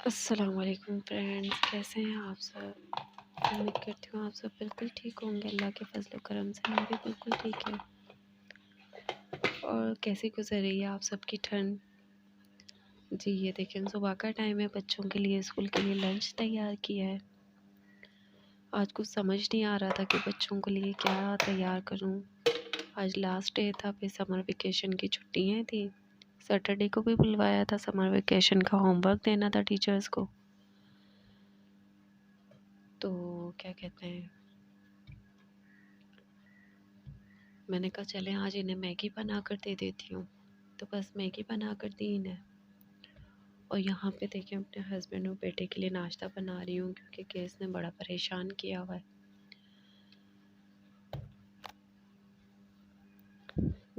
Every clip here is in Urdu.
السلام علیکم فرینڈز، کیسے ہیں آپ سب؟ امید کرتی ہوں آپ سب بالکل ٹھیک ہوں گے۔ اللہ کے فضل و کرم سے ہم بھی بالکل ٹھیک ہے۔ اور کیسی گزر رہی ہے آپ سب کی ٹھنڈ؟ جی یہ دیکھیں صبح کا ٹائم ہے، بچوں کے لیے اسکول کے لیے لنچ تیار کیا ہے۔ آج کچھ سمجھ نہیں آ رہا تھا کہ بچوں کے لیے کیا تیار کروں۔ آج لاسٹ ڈے تھا، پھر سمر ویکیشن کی چھٹیاں تھیں۔ سیٹرڈے کو بھی بلوایا تھا، سمر ویکیشن کا ہوم ورک دینا تھا ٹیچرز کو۔ تو کیا کہتے ہیں، میں نے کہا چلیں آج انہیں میگی بنا کر دے دیتی ہوں، تو بس میگی بنا کر دی انہیں۔ اور یہاں پہ دیکھیں اپنے ہسبینڈ اور بیٹے کے لیے ناشتہ بنا رہی ہوں، کیونکہ کیس نے بڑا پریشان کیا ہوا ہے۔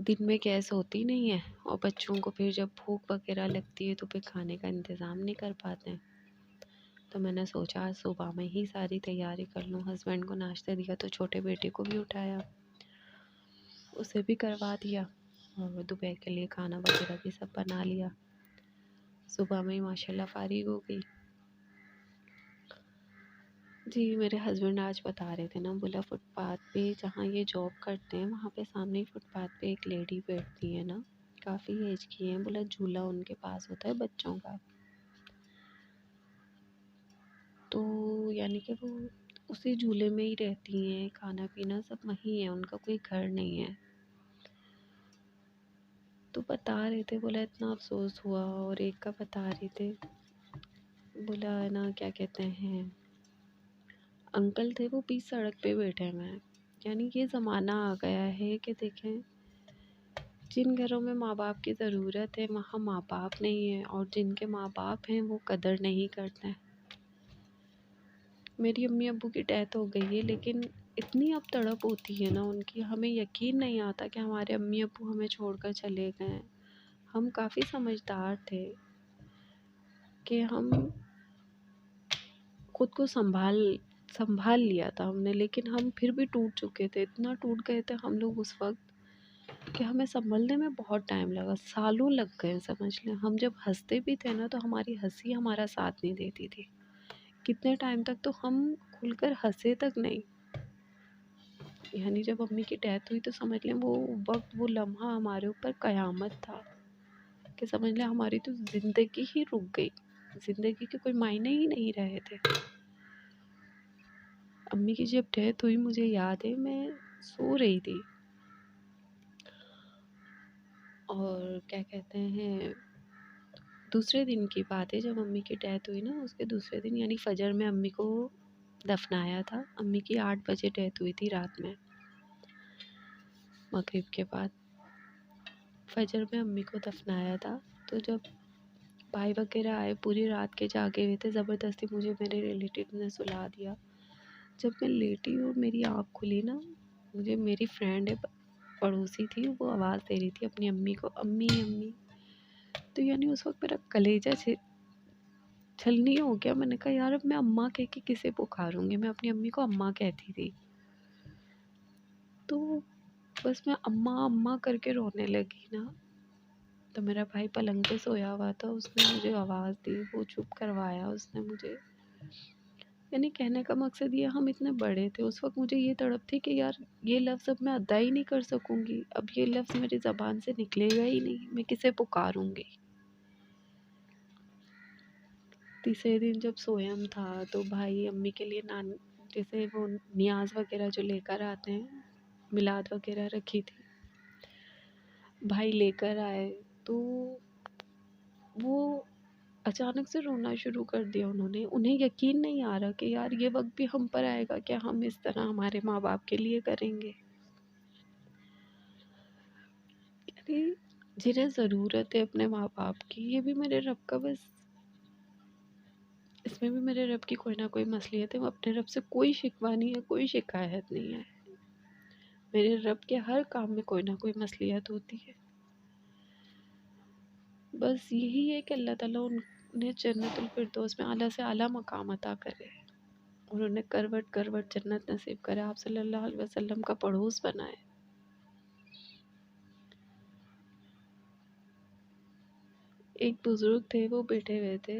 دن میں گیس ہوتی نہیں ہے، اور بچوں کو پھر جب بھوک وغیرہ لگتی ہے تو پھر کھانے کا انتظام نہیں کر پاتے ہیں۔ تو میں نے سوچا آج صبح میں ہی ساری تیاری کر لوں۔ ہسبینڈ کو ناشتہ دیا تو چھوٹے بیٹے کو بھی اٹھایا، اسے بھی کروا دیا، اور دوپہر کے لیے کھانا وغیرہ بھی سب بنا لیا۔ صبح میں ہی ماشاءاللہ فارغ ہو گئی۔ جی میرے ہسبینڈ آج بتا رہے تھے نا، بولا فٹ پاتھ پہ جہاں یہ جاب کرتے ہیں وہاں پہ سامنے ہی فٹ پاتھ پہ ایک لیڈی بیٹھتی ہے نا، کافی ایج کی ہیں، بولا جھولا ان کے پاس ہوتا ہے بچوں کا، تو یعنی کہ وہ اسی جھولے میں ہی رہتی ہیں، کھانا پینا سب وہیں ہے، ان کا کوئی گھر نہیں ہے۔ تو بتا رہے تھے، بولا اتنا افسوس ہوا۔ اور ایک کا بتا رہے تھے، بولا ہے نا کیا کہتے ہیں، انکل تھے وہ بھی سڑک پہ بیٹھے ہوئے ہیں۔ یعنی یہ زمانہ آ گیا ہے کہ دیکھیں جن گھروں میں ماں باپ کی ضرورت ہے وہاں ماں باپ نہیں ہے، اور جن کے ماں باپ ہیں وہ قدر نہیں کرتے ہیں۔ میری امی ابو کی ڈیتھ ہو گئی ہے، لیکن اتنی اب تڑپ ہوتی ہے نا ان کی، ہمیں یقین نہیں آتا کہ ہمارے امی ابو ہمیں چھوڑ کر چلے گئے ہیں۔ ہم کافی سمجھدار تھے کہ ہم خود کو سنبھال لیا تھا ہم نے، لیکن ہم پھر بھی ٹوٹ چکے تھے، اتنا ٹوٹ گئے تھے ہم لوگ اس وقت کہ ہمیں سنبھلنے میں بہت ٹائم لگا، سالوں لگ گئے سمجھ لیں۔ ہم جب ہنستے بھی تھے نا تو ہماری ہنسی ہمارا ساتھ نہیں دیتی تھی، کتنے ٹائم تک تو ہم کھل کر ہنسے تک نہیں۔ یعنی جب امی کی ڈیتھ ہوئی تو سمجھ لیں وہ وقت، وہ لمحہ ہمارے اوپر قیامت تھا، کہ سمجھ لیں ہماری تو زندگی ہی رک گئی، زندگی کے کوئی معنی ہی نہیں رہے تھے۔ امی کی جب ڈیتھ ہوئی مجھے یاد ہے میں سو رہی تھی، اور کیا کہتے ہیں دوسرے دن کی بات ہے جب امی کی ڈیتھ ہوئی نا، اس کے دوسرے دن یعنی فجر میں امی کو دفنایا تھا۔ امی کی 8 بجے ڈیتھ ہوئی تھی رات میں، مغرب کے بعد فجر میں امی کو دفنایا تھا۔ تو جب بھائی وغیرہ آئے پوری رات کے جاگے ہوئے تھے، زبردستی مجھے میرے ریلیٹیو نے سلا دیا۔ جب میں لیٹی اور میری آنکھ کھلی نا، مجھے میری فرینڈ ہے پڑوسی تھی، وہ آواز دے رہی تھی اپنی امی کو، امی امی۔ تو یعنی اس وقت میرا کلیجہ چھلنی ہو گیا۔ میں نے کہا یار اب میں اماں کہہ کے کسے پکاروں گی، میں اپنی امی کو اماں کہتی تھی۔ تو بس میں اماں اماں کر کے رونے لگی نا، تو میرا بھائی پلنگ پہ سویا ہوا تھا، اس نے مجھے آواز دی، وہ چپ کروایا اس نے مجھے۔ یعنی کہنے کا مقصد یہ، ہم اتنے بڑے تھے اس وقت، مجھے یہ تڑپ تھی کہ یار یہ لفظ اب میں ادا ہی نہیں کر سکوں گی، اب یہ لفظ میری زبان سے نکلے گا ہی نہیں، میں کسے پکاروں گی۔ تیسرے دن جب سویم تھا تو بھائی امی کے لیے جیسے وہ نیاز وغیرہ جو لے کر آتے ہیں، میلاد وغیرہ رکھی تھی، بھائی لے کر آئے، تو وہ اچانک سے رونا شروع کر دیا انہوں نے۔ انہیں یقین نہیں آ رہا کہ یار یہ وقت بھی ہم پر آئے گا کہ ہم اس طرح ہمارے ماں باپ کے لیے کریں گے۔ یعنی جنہیں ضرورت ہے اپنے ماں باپ کی، یہ بھی میرے رب کا بس، اس میں بھی میرے رب کی کوئی نہ کوئی مصلحت ہے۔ وہ اپنے رب سے کوئی شکوہ نہیں ہے، کوئی شکایت نہیں ہے، میرے رب کے ہر کام میں کوئی نہ کوئی مصلحت ہوتی ہے۔ بس یہی ہے کہ اللہ تعالیٰ انہیں جنت الفردوس میں اعلیٰ سے اعلیٰ مقام عطا کرے، اور انہیں کروٹ کروٹ جنت نصیب کرے، آپ صلی اللہ علیہ وسلم کا پڑوس بنائے۔ ایک بزرگ تھے، وہ بیٹھے ہوئے تھے